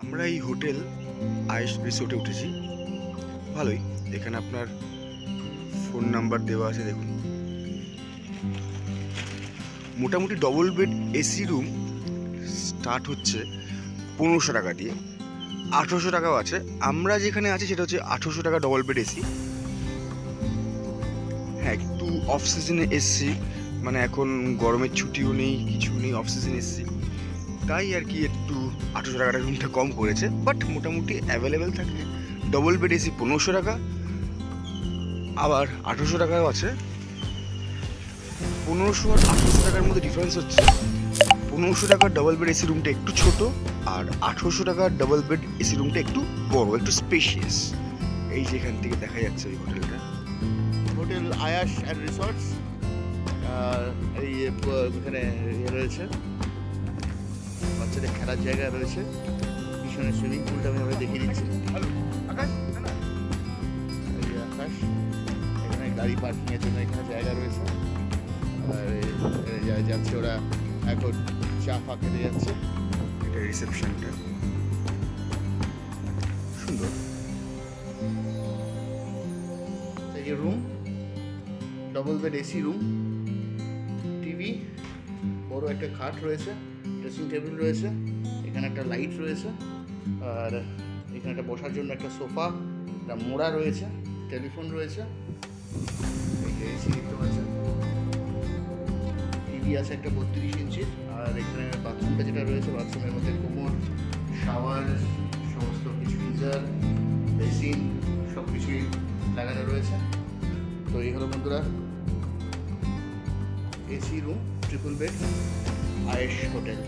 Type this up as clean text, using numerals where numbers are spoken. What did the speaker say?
আমরা এই হোটেল আয়েশ রিসোর্টে উঠেছি। ভালোই, এখানে আপনার ফোন নাম্বার দেওয়া আছে। দেখুন, মোটামুটি double bed AC room start হচ্ছে 1500 টাকা দিয়ে, 1800 টাকাও আছে। আমরা যেখানে আছি সেটা হচ্ছে 1800 টাকা ডবল বেড এসি। হ্যাঁ, একটু অফ সিজনে এসছি, মানে এখন গরমের ছুটিও নেই, কিছু নেই, অফ সিজন এসছি, তাই আর কি একটু 1800 টাকাটা রুমটা কম করেছে। বাট মোটামুটি অ্যাভেলেবেল থাকে। ডবল বেড এসি 1500 টাকা, আবার 1800 টাকাও আছে। 1500 আর 1800 টাকার মধ্যে ডিফারেন্স হচ্ছে 1500 টাকার ডবল বেড এসি রুমটা একটু ছোট, আর 1800 টাকার ডবল বেড এসি রুমটা একটু বড়, একটু স্পেশিয়াস। এই যে এখান থেকে দেখা যাচ্ছে ওই হোটেলটা, হোটেল আয়াশ অ্যান্ড রিসর্টস। এই এখানে রয়েছে বাচ্চাদের খেলার জায়গা রয়েছে, পিছনে সুইমিং পুলটা আমি আমরা দেখিয়ে দিচ্ছি। এই যে আকাশ, এখানে গাড়ি পার্কিংয়ের জন্য এখানে জায়গা রয়েছে। আর যাচ্ছে ওরা এখন চা ফা খেতে যাচ্ছে। এটা রিসেপশনটা সুন্দর। এই যে room, double bed AC room, TV, বড় একটা খাট রয়েছে, ড্রেসিং টেবিল রয়েছে, এখানে একটা লাইট রয়েছে, আর এখানে একটা বসার জন্য একটা সোফা, একটা মোড়া রয়েছে, টেলিফোন রয়েছে, এই যে এসি দেখতে পাচ্ছেন, টিভি আছে একটা 32 ইঞ্চির। আর এখানে বাথরুমটা যেটা রয়েছে, বাথরুমের মধ্যে কোমর, শাওয়ার, সমস্ত কিছু, গিজার, বেসিন, সব কিছুই লাগানো রয়েছে। তো এই হলো বন্ধুরা AC room, triple bed Ayesh hotel.